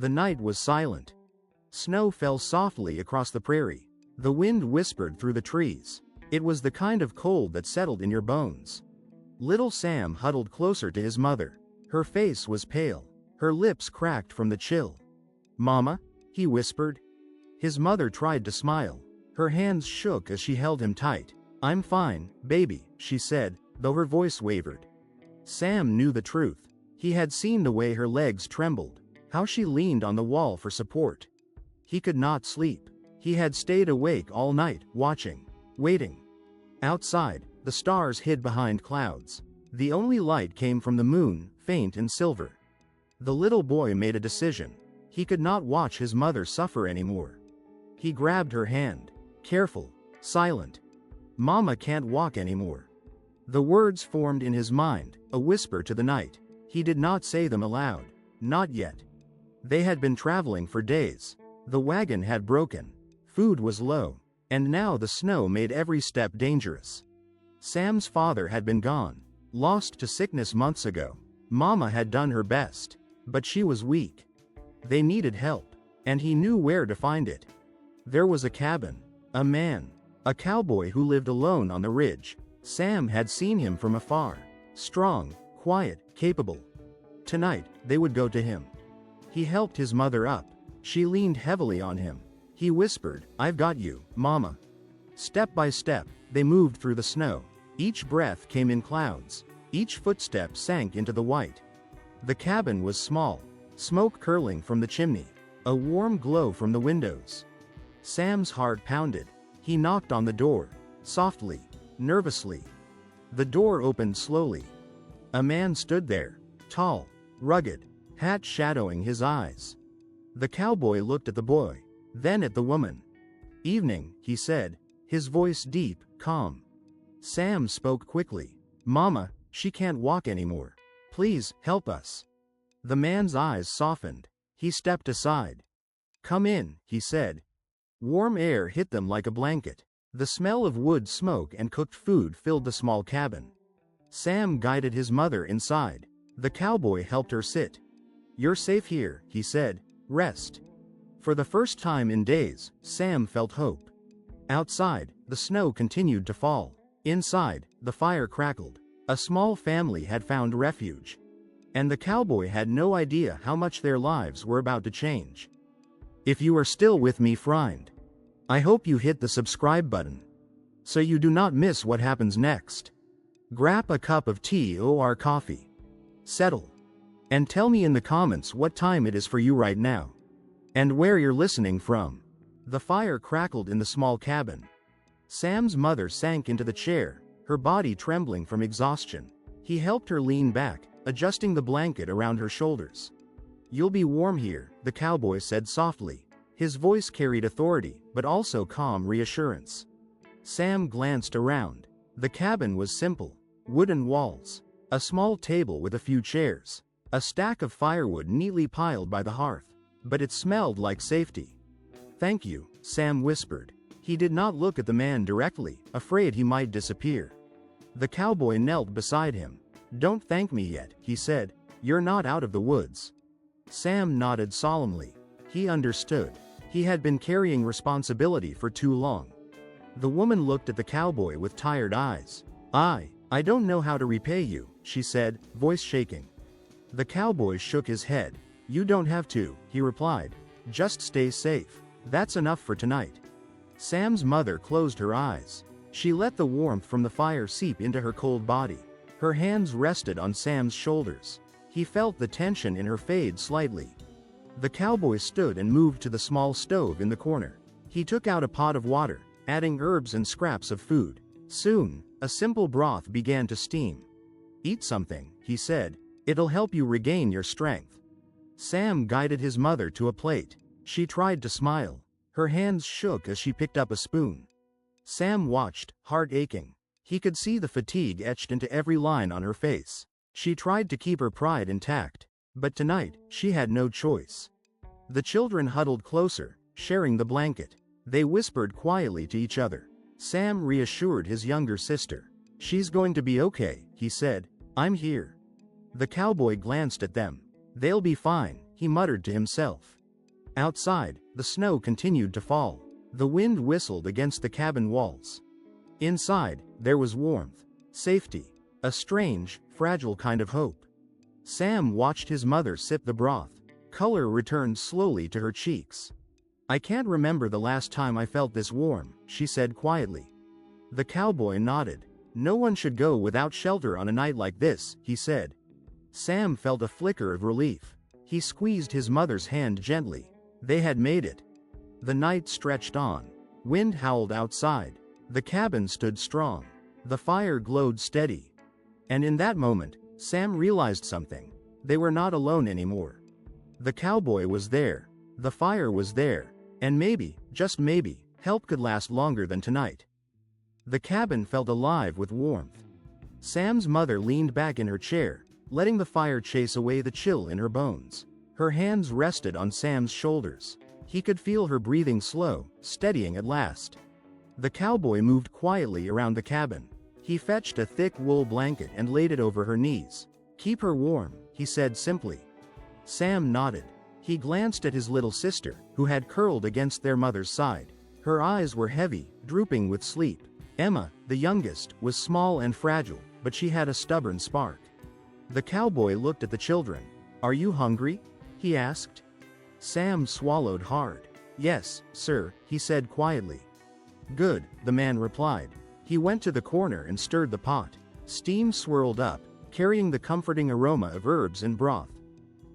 The night was silent. Snow fell softly across the prairie. The wind whispered through the trees. It was the kind of cold that settled in your bones. Little Sam huddled closer to his mother. Her face was pale. Her lips cracked from the chill. "Mama?" he whispered. His mother tried to smile. Her hands shook as she held him tight. "I'm fine, baby," she said, though her voice wavered. Sam knew the truth. He had seen the way her legs trembled, how she leaned on the wall for support. He could not sleep. He had stayed awake all night, watching, waiting. Outside, the stars hid behind clouds. The only light came from the moon, faint and silver. The little boy made a decision. He could not watch his mother suffer anymore. He grabbed her hand. Careful, silent. "Mama can't walk anymore." The words formed in his mind, a whisper to the night. He did not say them aloud. Not yet. They had been traveling for days. The wagon had broken. Food was low. And now the snow made every step dangerous. Sam's father had been gone, lost to sickness months ago. Mama had done her best, but she was weak. They needed help, and he knew where to find it. There was a cabin, a man, a cowboy who lived alone on the ridge. Sam had seen him from afar, strong, quiet, capable. Tonight, they would go to him. He helped his mother up. She leaned heavily on him. He whispered, "I've got you, Mama." Step by step, they moved through the snow. Each breath came in clouds. Each footstep sank into the white. The cabin was small, smoke curling from the chimney, a warm glow from the windows. Sam's heart pounded. He knocked on the door, softly, nervously. The door opened slowly. A man stood there, tall, rugged, hat shadowing his eyes. The cowboy looked at the boy, then at the woman. "Evening," he said, his voice deep, calm. Sam spoke quickly. "Mama, she can't walk anymore. Please, help us." The man's eyes softened. He stepped aside. "Come in," he said. Warm air hit them like a blanket. The smell of wood smoke and cooked food filled the small cabin. Sam guided his mother inside. The cowboy helped her sit. "You're safe here," he said. "Rest." For the first time in days, Sam felt hope. Outside, the snow continued to fall. Inside, the fire crackled. A small family had found refuge. And the cowboy had no idea how much their lives were about to change. If you are still with me, friend, I hope you hit the subscribe button, so you do not miss what happens next. Grab a cup of tea or coffee. Settle. And tell me in the comments what time it is for you right now. And where you're listening from. The fire crackled in the small cabin. Sam's mother sank into the chair, her body trembling from exhaustion. He helped her lean back, adjusting the blanket around her shoulders. "You'll be warm here," the cowboy said softly. His voice carried authority, but also calm reassurance. Sam glanced around. The cabin was simple. Wooden walls, a small table with a few chairs, a stack of firewood neatly piled by the hearth. But it smelled like safety. "Thank you," Sam whispered. He did not look at the man directly, afraid he might disappear. The cowboy knelt beside him. "Don't thank me yet," he said. "You're not out of the woods." Sam nodded solemnly. He understood. He had been carrying responsibility for too long. The woman looked at the cowboy with tired eyes. I don't know how to repay you," she said, voice shaking. The cowboy shook his head. "You don't have to," he replied. "Just stay safe. That's enough for tonight." Sam's mother closed her eyes. She let the warmth from the fire seep into her cold body. Her hands rested on Sam's shoulders. He felt the tension in her fade slightly. The cowboy stood and moved to the small stove in the corner. He took out a pot of water, adding herbs and scraps of food. Soon, a simple broth began to steam. "Eat something," he said. "It'll help you regain your strength." Sam guided his mother to a plate. She tried to smile. Her hands shook as she picked up a spoon. Sam watched, heart aching. He could see the fatigue etched into every line on her face. She tried to keep her pride intact, but tonight, she had no choice. The children huddled closer, sharing the blanket. They whispered quietly to each other. Sam reassured his younger sister. "She's going to be okay," he said. "I'm here." The cowboy glanced at them. "They'll be fine," he muttered to himself. Outside, the snow continued to fall. The wind whistled against the cabin walls. Inside, there was warmth, safety, a strange, fragile kind of hope. Sam watched his mother sip the broth. Color returned slowly to her cheeks. "I can't remember the last time I felt this warm," she said quietly. The cowboy nodded. "No one should go without shelter on a night like this," he said. Sam felt a flicker of relief. He squeezed his mother's hand gently. They had made it. The night stretched on. Wind howled outside. The cabin stood strong. The fire glowed steady. And in that moment, Sam realized something. They were not alone anymore. The cowboy was there. The fire was there. And maybe, just maybe, help could last longer than tonight. The cabin felt alive with warmth. Sam's mother leaned back in her chair, letting the fire chase away the chill in her bones. Her hands rested on Sam's shoulders. He could feel her breathing slow, steadying at last. The cowboy moved quietly around the cabin. He fetched a thick wool blanket and laid it over her knees. "Keep her warm," he said simply. Sam nodded. He glanced at his little sister, who had curled against their mother's side. Her eyes were heavy, drooping with sleep. Emma, the youngest, was small and fragile, but she had a stubborn spark. The cowboy looked at the children. "Are you hungry?" he asked. Sam swallowed hard. "Yes, sir," he said quietly. "Good," the man replied. He went to the corner and stirred the pot. Steam swirled up, carrying the comforting aroma of herbs and broth.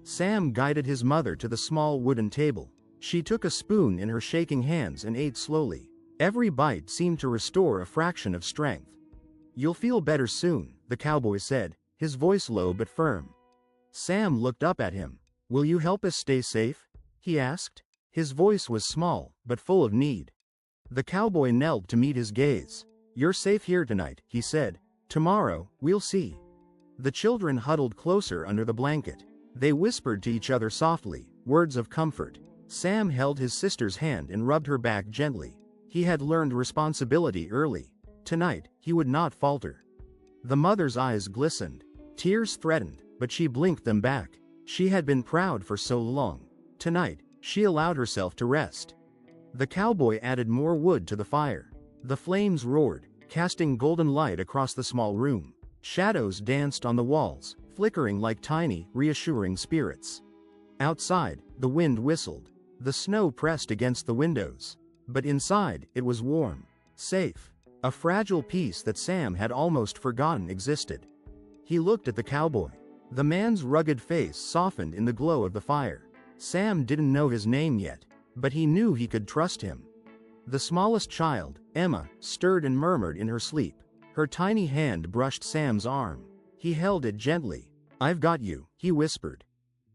Sam guided his mother to the small wooden table. She took a spoon in her shaking hands and ate slowly. Every bite seemed to restore a fraction of strength. "You'll feel better soon," the cowboy said, his voice low but firm. Sam looked up at him. "Will you help us stay safe?" he asked. His voice was small, but full of need. The cowboy knelt to meet his gaze. "You're safe here tonight," he said. "Tomorrow, we'll see." The children huddled closer under the blanket. They whispered to each other softly, words of comfort. Sam held his sister's hand and rubbed her back gently. He had learned responsibility early. Tonight, he would not falter. The mother's eyes glistened. Tears threatened, but she blinked them back. She had been proud for so long. Tonight, she allowed herself to rest. The cowboy added more wood to the fire. The flames roared, casting golden light across the small room. Shadows danced on the walls, flickering like tiny, reassuring spirits. Outside, the wind whistled. The snow pressed against the windows. But inside, it was warm, safe, a fragile peace that Sam had almost forgotten existed. He looked at the cowboy. The man's rugged face softened in the glow of the fire. Sam didn't know his name yet, but he knew he could trust him. The smallest child, Emma, stirred and murmured in her sleep. Her tiny hand brushed Sam's arm. He held it gently. "I've got you," he whispered.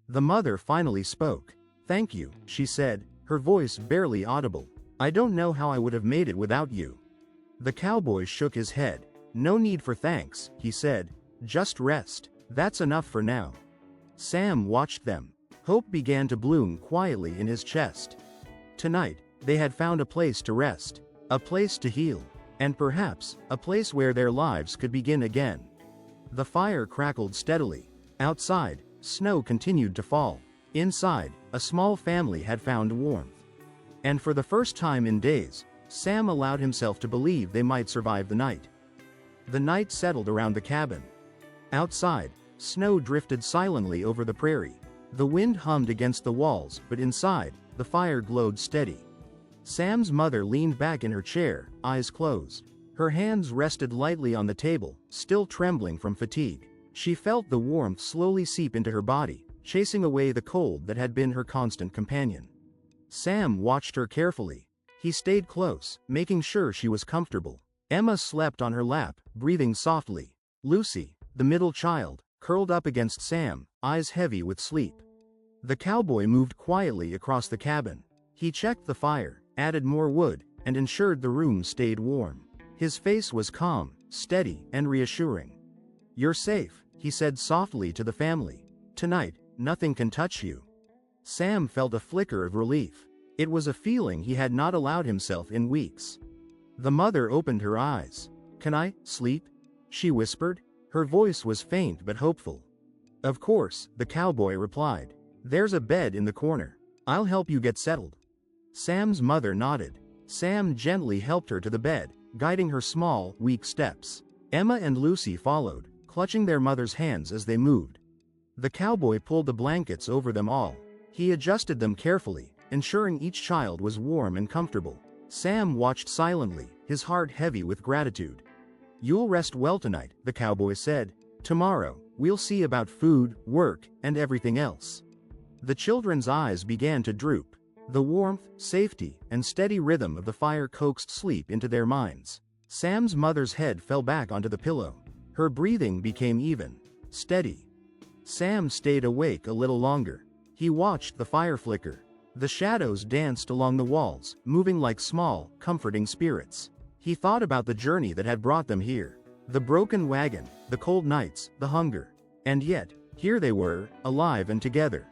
The mother finally spoke. "Thank you," she said, her voice barely audible. "I don't know how I would have made it without you." The cowboy shook his head. "No need for thanks," he said. "Just rest. That's enough for now." Sam watched them. Hope began to bloom quietly in his chest. Tonight, they had found a place to rest, a place to heal, and perhaps, a place where their lives could begin again. The fire crackled steadily. Outside, snow continued to fall. Inside, a small family had found warmth. And for the first time in days, Sam allowed himself to believe they might survive the night. The night settled around the cabin. Outside, snow drifted silently over the prairie. The wind hummed against the walls, but inside, the fire glowed steady. Sam's mother leaned back in her chair, eyes closed. Her hands rested lightly on the table, still trembling from fatigue. She felt the warmth slowly seep into her body, chasing away the cold that had been her constant companion. Sam watched her carefully. He stayed close, making sure she was comfortable. Emma slept on her lap, breathing softly. Lucy, the middle child, curled up against Sam, eyes heavy with sleep. The cowboy moved quietly across the cabin. He checked the fire, added more wood, and ensured the room stayed warm. His face was calm, steady, and reassuring. "You're safe," he said softly to the family. "Tonight, nothing can touch you." Sam felt a flicker of relief. It was a feeling he had not allowed himself in weeks. The mother opened her eyes. "Can I sleep?" she whispered. Her voice was faint but hopeful. "Of course," the cowboy replied. There's a bed in the corner. I'll help you get settled. Sam's mother nodded. Sam gently helped her to the bed, guiding her small, weak steps. Emma and Lucy followed, clutching their mother's hands as they moved. The cowboy pulled the blankets over them all. He adjusted them carefully, ensuring each child was warm and comfortable. Sam watched silently, his heart heavy with gratitude. "You'll rest well tonight," the cowboy said. "Tomorrow, we'll see about food, work, and everything else." The children's eyes began to droop. The warmth, safety, and steady rhythm of the fire coaxed sleep into their minds. Sam's mother's head fell back onto the pillow. Her breathing became even, steady. Sam stayed awake a little longer. He watched the fire flicker. The shadows danced along the walls, moving like small, comforting spirits. He thought about the journey that had brought them here. The broken wagon, the cold nights, the hunger. And yet, here they were, alive and together.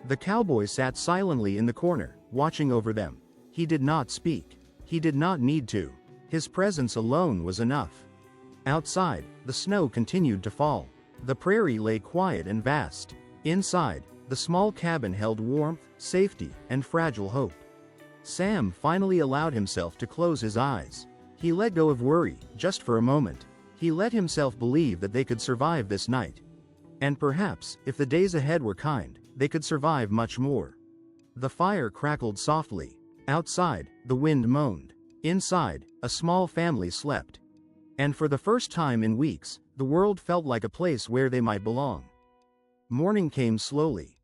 The cowboy sat silently in the corner, watching over them. He did not speak. He did not need to. His presence alone was enough. Outside, the snow continued to fall. The prairie lay quiet and vast. Inside, the small cabin held warmth, safety, and fragile hope. Sam finally allowed himself to close his eyes. He let go of worry, just for a moment. He let himself believe that they could survive this night. And perhaps, if the days ahead were kind, they could survive much more. The fire crackled softly. Outside, the wind moaned. Inside, a small family slept. And for the first time in weeks, the world felt like a place where they might belong. Morning came slowly.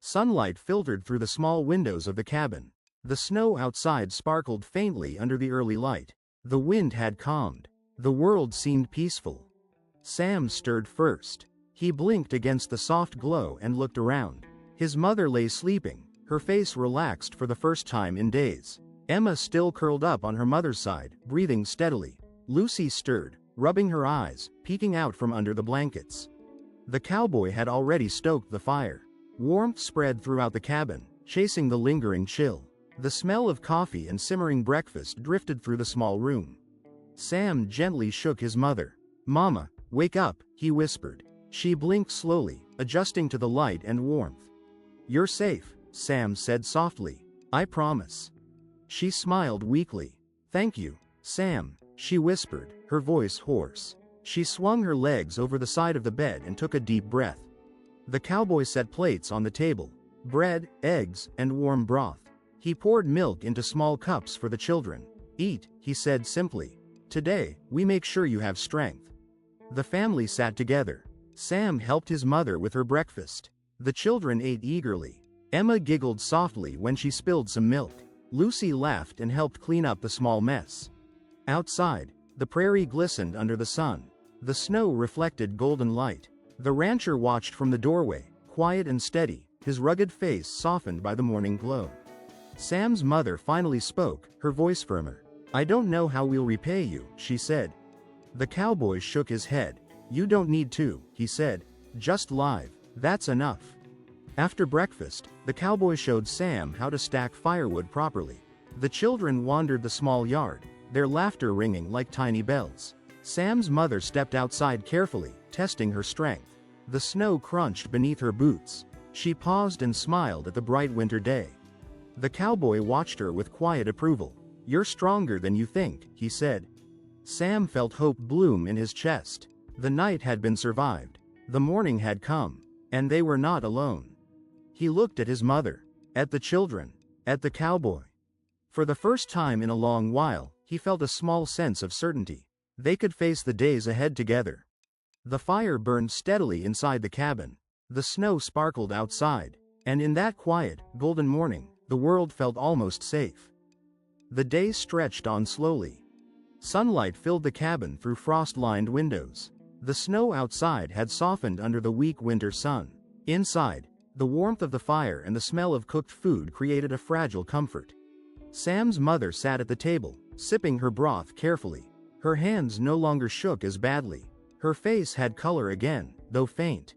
Sunlight filtered through the small windows of the cabin. The snow outside sparkled faintly under the early light. The wind had calmed. The world seemed peaceful. Sam stirred first. He blinked against the soft glow and looked around. His mother lay sleeping, her face relaxed for the first time in days. Emma still curled up on her mother's side, breathing steadily. Lucy stirred, rubbing her eyes, peeking out from under the blankets. The cowboy had already stoked the fire. Warmth spread throughout the cabin, chasing the lingering chill. The smell of coffee and simmering breakfast drifted through the small room. Sam gently shook his mother. "Mama, wake up," he whispered. She blinked slowly, adjusting to the light and warmth. "You're safe," Sam said softly. "I promise." She smiled weakly. "Thank you, Sam," she whispered, her voice hoarse. She swung her legs over the side of the bed and took a deep breath. The cowboy set plates on the table. Bread, eggs, and warm broth. He poured milk into small cups for the children. "Eat," he said simply. "Today, we make sure you have strength." The family sat together. Sam helped his mother with her breakfast. The children ate eagerly. Emma giggled softly when she spilled some milk. Lucy laughed and helped clean up the small mess. Outside, the prairie glistened under the sun. The snow reflected golden light. The rancher watched from the doorway, quiet and steady, his rugged face softened by the morning glow. Sam's mother finally spoke, her voice firmer. "I don't know how we'll repay you," she said. The cowboy shook his head. "You don't need to," he said. "Just live. That's enough." After breakfast, the cowboy showed Sam how to stack firewood properly. The children wandered the small yard, their laughter ringing like tiny bells. Sam's mother stepped outside carefully, testing her strength. The snow crunched beneath her boots. She paused and smiled at the bright winter day. The cowboy watched her with quiet approval. "You're stronger than you think," he said. Sam felt hope bloom in his chest. The night had been survived. The morning had come. And they were not alone. He looked at his mother, at the children, at the cowboy. For the first time in a long while, he felt a small sense of certainty. They could face the days ahead together. The fire burned steadily inside the cabin. The snow sparkled outside. And in that quiet, golden morning, the world felt almost safe. The day stretched on slowly. Sunlight filled the cabin through frost-lined windows. The snow outside had softened under the weak winter sun. Inside, the warmth of the fire and the smell of cooked food created a fragile comfort. Sam's mother sat at the table, sipping her broth carefully. Her hands no longer shook as badly. Her face had color again, though faint.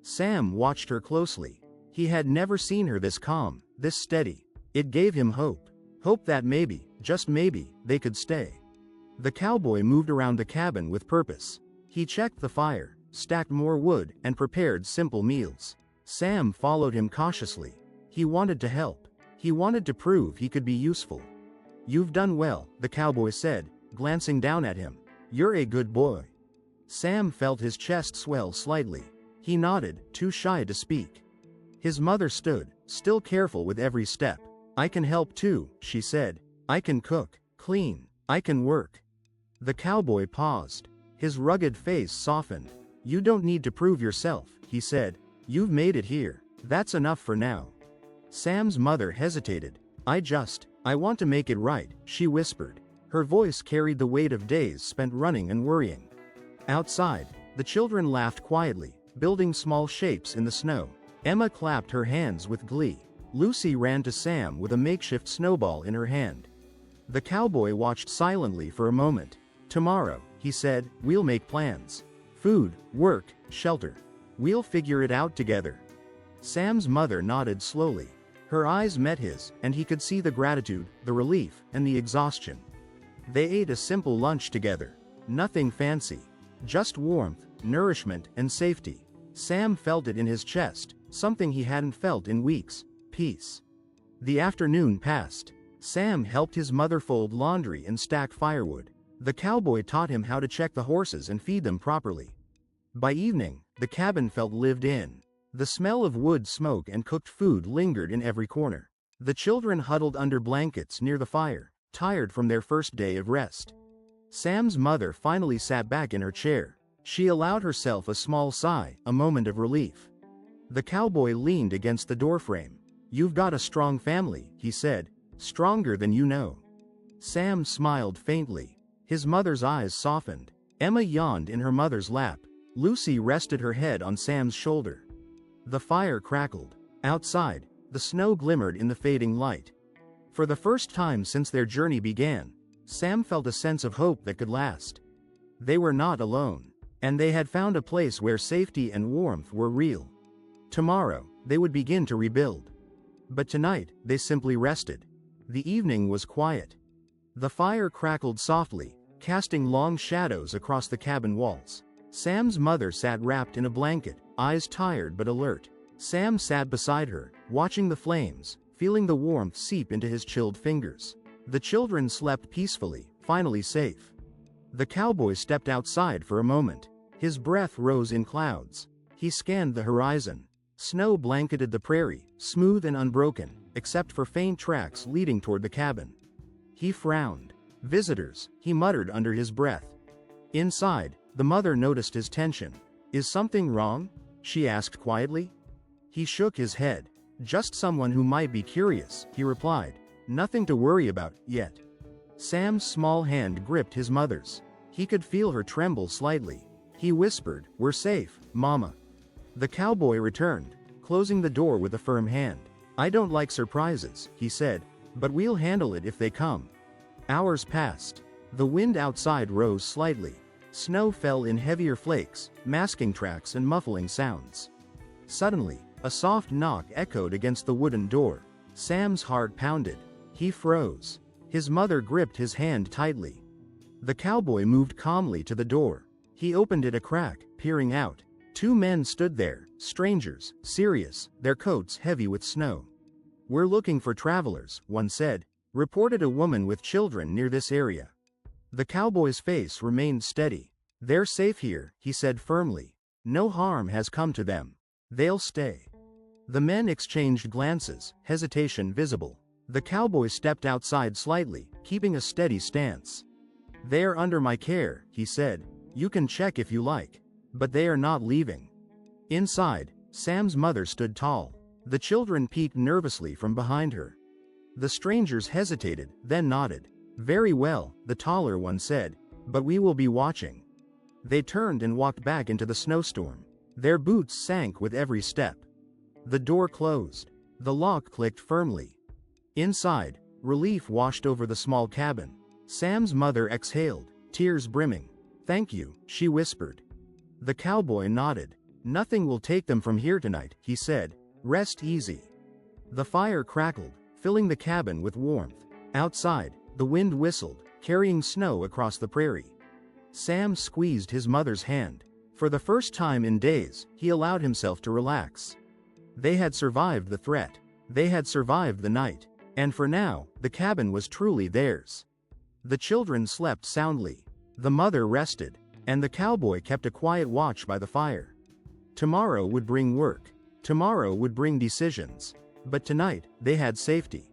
Sam watched her closely. He had never seen her this calm, this steady. It gave him hope. Hope that maybe, just maybe, they could stay. The cowboy moved around the cabin with purpose. He checked the fire, stacked more wood, and prepared simple meals. Sam followed him cautiously. He wanted to help. He wanted to prove he could be useful. "You've done well," the cowboy said, glancing down at him. "You're a good boy." Sam felt his chest swell slightly. He nodded, too shy to speak. His mother stood, still careful with every step. "I can help too," she said. "I can cook, clean, I can work." The cowboy paused. His rugged face softened. "You don't need to prove yourself," he said. "You've made it here. That's enough for now." Sam's mother hesitated. I want to make it right," she whispered. Her voice carried the weight of days spent running and worrying. Outside, the children laughed quietly, building small shapes in the snow. Emma clapped her hands with glee. Lucy ran to Sam with a makeshift snowball in her hand. The cowboy watched silently for a moment. "Tomorrow," he said, "we'll make plans. Food, work, shelter. We'll figure it out together." Sam's mother nodded slowly. Her eyes met his, and he could see the gratitude, the relief, and the exhaustion. They ate a simple lunch together. Nothing fancy. Just warmth, nourishment, and safety. Sam felt it in his chest, something he hadn't felt in weeks: peace. The afternoon passed. Sam helped his mother fold laundry and stack firewood. The cowboy taught him how to check the horses and feed them properly. By evening, the cabin felt lived in. The smell of wood smoke and cooked food lingered in every corner. The children huddled under blankets near the fire, tired from their first day of rest. Sam's mother finally sat back in her chair. She allowed herself a small sigh, a moment of relief. The cowboy leaned against the doorframe. "You've got a strong family," he said. "Stronger than you know." Sam smiled faintly. His mother's eyes softened. Emma yawned in her mother's lap. Lucy rested her head on Sam's shoulder. The fire crackled. Outside, the snow glimmered in the fading light. For the first time since their journey began, Sam felt a sense of hope that could last. They were not alone, and they had found a place where safety and warmth were real. Tomorrow, they would begin to rebuild. But tonight, they simply rested. The evening was quiet. The fire crackled softly, casting long shadows across the cabin walls. Sam's mother sat wrapped in a blanket, eyes tired but alert. Sam sat beside her, watching the flames, feeling the warmth seep into his chilled fingers. The children slept peacefully, finally safe. The cowboy stepped outside for a moment. His breath rose in clouds. He scanned the horizon. Snow blanketed the prairie, smooth and unbroken, except for faint tracks leading toward the cabin. He frowned. "Visitors," he muttered under his breath. Inside, the mother noticed his tension. "Is something wrong?" she asked quietly. He shook his head. "Just someone who might be curious," he replied. "Nothing to worry about, yet." Sam's small hand gripped his mother's. He could feel her tremble slightly. He whispered, "We're safe, Mama." The cowboy returned, closing the door with a firm hand. "I don't like surprises," he said, "but we'll handle it if they come." Hours passed. The wind outside rose slightly. Snow fell in heavier flakes, masking tracks and muffling sounds. Suddenly, a soft knock echoed against the wooden door. Sam's heart pounded. He froze. His mother gripped his hand tightly. The cowboy moved calmly to the door. He opened it a crack, peering out. Two men stood there, strangers, serious, their coats heavy with snow. "We're looking for travelers," one said. "Reported a woman with children near this area." The cowboy's face remained steady. "They're safe here," he said firmly. "No harm has come to them. They'll stay." The men exchanged glances, hesitation visible. The cowboy stepped outside slightly, keeping a steady stance. "They're under my care," he said. "You can check if you like. But they are not leaving." Inside, Sam's mother stood tall. The children peeked nervously from behind her. The strangers hesitated, then nodded. "Very well," the taller one said, "but we will be watching." They turned and walked back into the snowstorm. Their boots sank with every step. The door closed. The lock clicked firmly. Inside, relief washed over the small cabin. Sam's mother exhaled, tears brimming. "Thank you," she whispered. The cowboy nodded. "Nothing will take them from here tonight," he said. "Rest easy." The fire crackled, filling the cabin with warmth. Outside, the wind whistled, carrying snow across the prairie. Sam squeezed his mother's hand. For the first time in days, he allowed himself to relax. They had survived the threat. They had survived the night. And for now, the cabin was truly theirs. The children slept soundly. The mother rested, and the cowboy kept a quiet watch by the fire. Tomorrow would bring work. Tomorrow would bring decisions. But tonight, they had safety.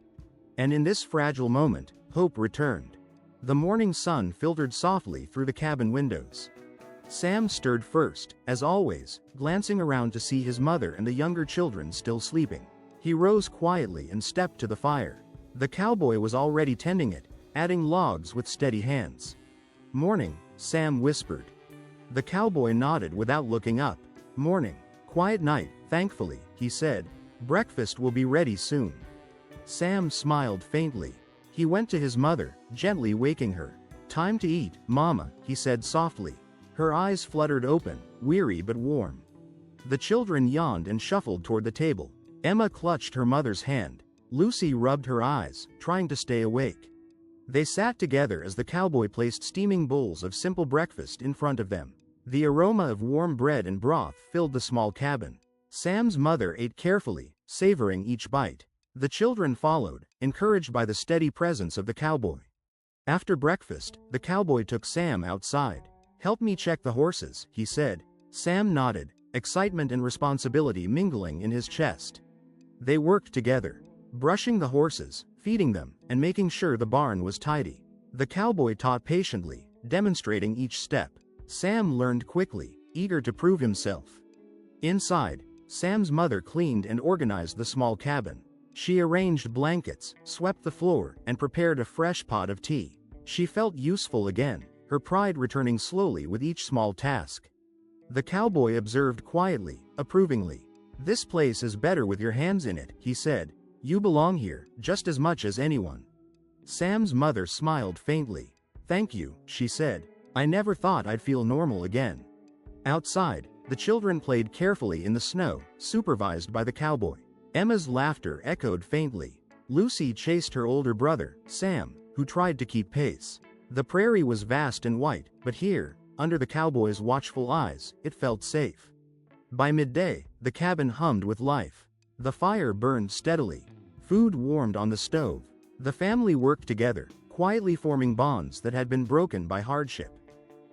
And in this fragile moment, hope returned. The morning sun filtered softly through the cabin windows. Sam stirred first, as always, glancing around to see his mother and the younger children still sleeping. He rose quietly and stepped to the fire. The cowboy was already tending it, adding logs with steady hands. "Morning," Sam whispered. The cowboy nodded without looking up. "Morning. Quiet night, thankfully," he said. "Breakfast will be ready soon." Sam smiled faintly. He went to his mother, gently waking her. "Time to eat, Mama," he said softly. Her eyes fluttered open, weary but warm. The children yawned and shuffled toward the table. Emma clutched her mother's hand. Lucy rubbed her eyes, trying to stay awake. They sat together as the cowboy placed steaming bowls of simple breakfast in front of them. The aroma of warm bread and broth filled the small cabin. Sam's mother ate carefully, savoring each bite. The children followed, encouraged by the steady presence of the cowboy. After breakfast, the cowboy took Sam outside. "Help me check the horses," he said. Sam nodded, excitement and responsibility mingling in his chest. They worked together, brushing the horses, feeding them, and making sure the barn was tidy. The cowboy taught patiently, demonstrating each step. Sam learned quickly, eager to prove himself. Inside, Sam's mother cleaned and organized the small cabin. She arranged blankets, swept the floor, and prepared a fresh pot of tea. She felt useful again, her pride returning slowly with each small task. The cowboy observed quietly, approvingly. "This place is better with your hands in it," he said. "You belong here, just as much as anyone." Sam's mother smiled faintly. "Thank you," she said. "I never thought I'd feel normal again." Outside, the children played carefully in the snow, supervised by the cowboy. Emma's laughter echoed faintly. Lucy chased her older brother, Sam, who tried to keep pace. The prairie was vast and white, but here, under the cowboy's watchful eyes, it felt safe. By midday, the cabin hummed with life. The fire burned steadily. Food warmed on the stove. The family worked together, quietly forming bonds that had been broken by hardship.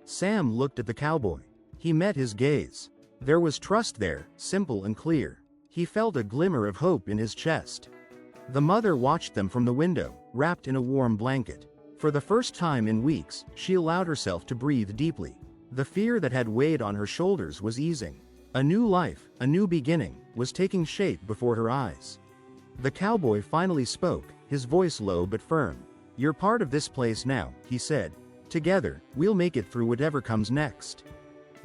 Sam looked at the cowboy. He met his gaze. There was trust there, simple and clear. He felt a glimmer of hope in his chest. The mother watched them from the window, wrapped in a warm blanket. For the first time in weeks, she allowed herself to breathe deeply. The fear that had weighed on her shoulders was easing. A new life, a new beginning, was taking shape before her eyes. The cowboy finally spoke, his voice low but firm. "You're part of this place now," he said. "Together, we'll make it through whatever comes next."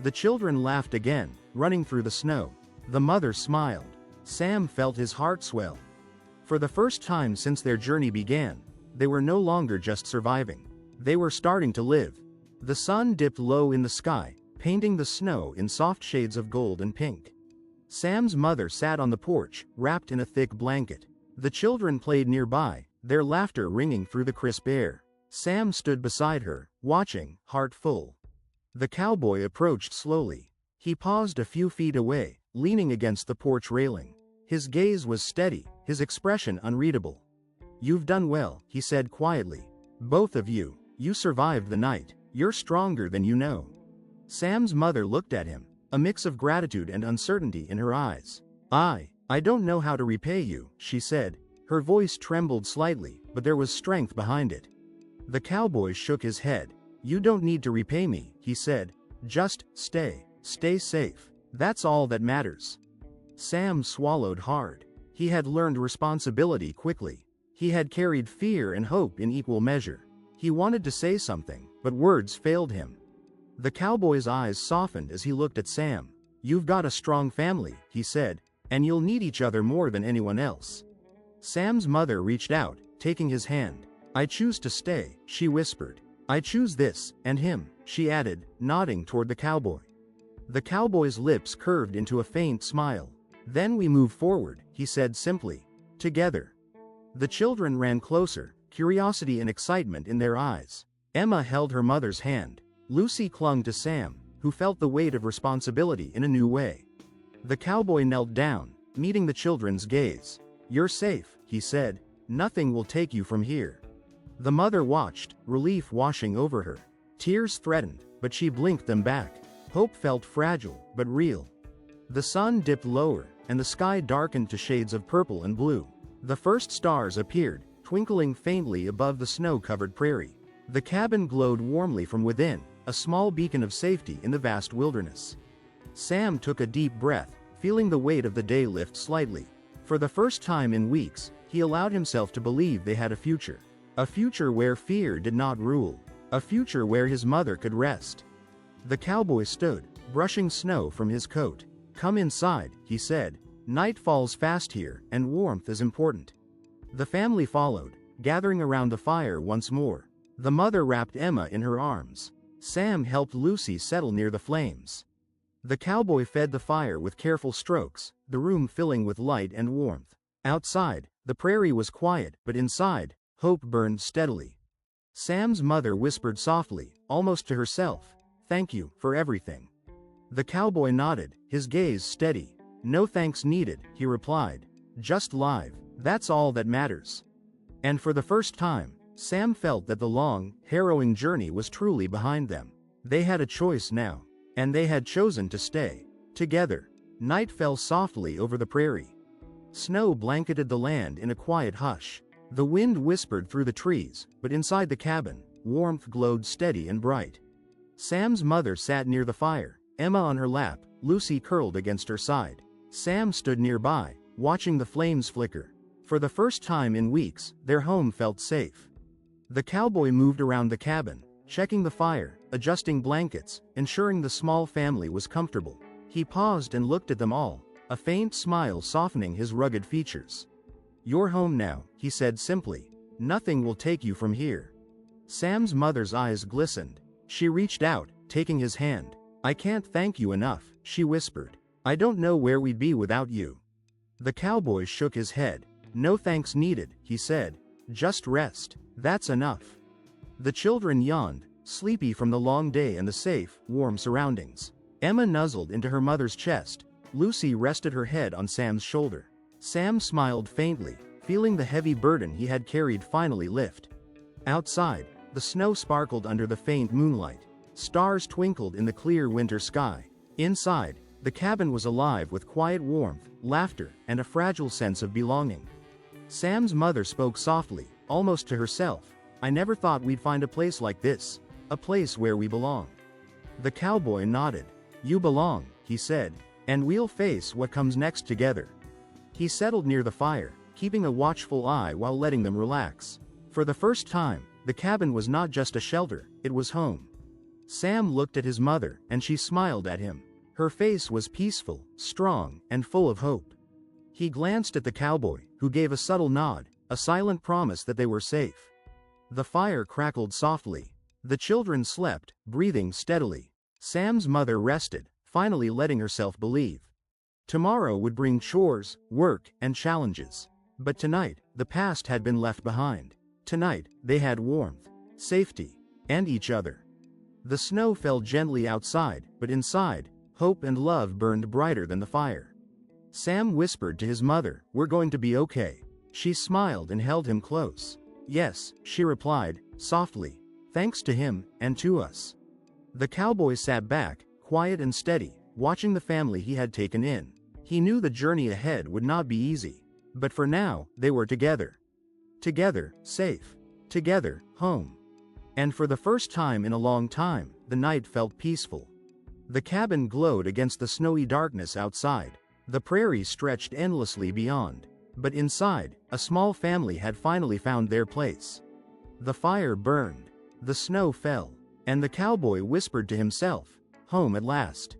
The children laughed again, running through the snow. The mother smiled. Sam felt his heart swell. For the first time since their journey began, they were no longer just surviving. They were starting to live. The sun dipped low in the sky, painting the snow in soft shades of gold and pink. Sam's mother sat on the porch, wrapped in a thick blanket. The children played nearby, their laughter ringing through the crisp air. Sam stood beside her, watching, heart full. The cowboy approached slowly. He paused a few feet away, leaning against the porch railing. His gaze was steady, his expression unreadable. "You've done well," he said quietly. "Both of you. You survived the night. You're stronger than you know." Sam's mother looked at him, a mix of gratitude and uncertainty in her eyes. I don't know how to repay you," she said. Her voice trembled slightly, but there was strength behind it. The cowboy shook his head. "You don't need to repay me," he said. "Just stay safe. That's all that matters." Sam swallowed hard. He had learned responsibility quickly. He had carried fear and hope in equal measure. He wanted to say something, but words failed him. The cowboy's eyes softened as he looked at Sam. "You've got a strong family," he said, "and you'll need each other more than anyone else." Sam's mother reached out, taking his hand. "I choose to stay," she whispered. "I choose this, and him," she added, nodding toward the cowboy. The cowboy's lips curved into a faint smile. "Then we move forward," he said simply. "Together." The children ran closer, curiosity and excitement in their eyes. Emma held her mother's hand. Lucy clung to Sam, who felt the weight of responsibility in a new way. The cowboy knelt down, meeting the children's gaze. "You're safe," he said. "Nothing will take you from here." The mother watched, relief washing over her. Tears threatened, but she blinked them back. Hope felt fragile, but real. The sun dipped lower, and the sky darkened to shades of purple and blue. The first stars appeared, twinkling faintly above the snow-covered prairie. The cabin glowed warmly from within, a small beacon of safety in the vast wilderness. Sam took a deep breath, feeling the weight of the day lift slightly. For the first time in weeks, he allowed himself to believe they had a future. A future where fear did not rule. A future where his mother could rest. The cowboy stood, brushing snow from his coat. "Come inside," he said. "Night falls fast here, and warmth is important." The family followed, gathering around the fire once more. The mother wrapped Emma in her arms. Sam helped Lucy settle near the flames. The cowboy fed the fire with careful strokes, the room filling with light and warmth. Outside, the prairie was quiet, but inside, hope burned steadily. Sam's mother whispered softly, almost to herself, "Thank you for everything." The cowboy nodded, his gaze steady. "No thanks needed," he replied. "Just live, that's all that matters." And for the first time, Sam felt that the long, harrowing journey was truly behind them. They had a choice now, and they had chosen to stay together. Night fell softly over the prairie. Snow blanketed the land in a quiet hush. The wind whispered through the trees, but inside the cabin, warmth glowed steady and bright. Sam's mother sat near the fire, Emma on her lap, Lucy curled against her side. Sam stood nearby, watching the flames flicker. For the first time in weeks, their home felt safe. The cowboy moved around the cabin, checking the fire, adjusting blankets, ensuring the small family was comfortable. He paused and looked at them all, a faint smile softening his rugged features. "You're home now," he said simply. "Nothing will take you from here." Sam's mother's eyes glistened. She reached out, taking his hand. "I can't thank you enough," she whispered. "I don't know where we'd be without you." The cowboy shook his head. "No thanks needed," he said. "Just rest. That's enough." The children yawned, sleepy from the long day and the safe, warm surroundings. Emma nuzzled into her mother's chest. Lucy rested her head on Sam's shoulder. Sam smiled faintly, feeling the heavy burden he had carried finally lift. Outside, the snow sparkled under the faint moonlight. Stars twinkled in the clear winter sky. Inside, the cabin was alive with quiet warmth, laughter, and a fragile sense of belonging. Sam's mother spoke softly, almost to herself. "I never thought we'd find a place like this, a place where we belong." The cowboy nodded. "You belong," he said, "and we'll face what comes next together." He settled near the fire, keeping a watchful eye while letting them relax. For the first time, the cabin was not just a shelter, it was home. Sam looked at his mother, and she smiled at him. Her face was peaceful, strong, and full of hope. He glanced at the cowboy, who gave a subtle nod, a silent promise that they were safe. The fire crackled softly. The children slept, breathing steadily. Sam's mother rested, finally letting herself believe. Tomorrow would bring chores, work, and challenges. But tonight, the past had been left behind. Tonight, they had warmth, safety, and each other. The snow fell gently outside, but inside, hope and love burned brighter than the fire. Sam whispered to his mother, "We're going to be okay." She smiled and held him close. "Yes," she replied, softly. "Thanks to him, and to us." The cowboy sat back, quiet and steady, watching the family he had taken in. He knew the journey ahead would not be easy. But for now, they were together. Together, safe. Together, home. And for the first time in a long time, the night felt peaceful. The cabin glowed against the snowy darkness outside. The prairie stretched endlessly beyond. But inside, a small family had finally found their place. The fire burned. The snow fell. And the cowboy whispered to himself, "Home at last."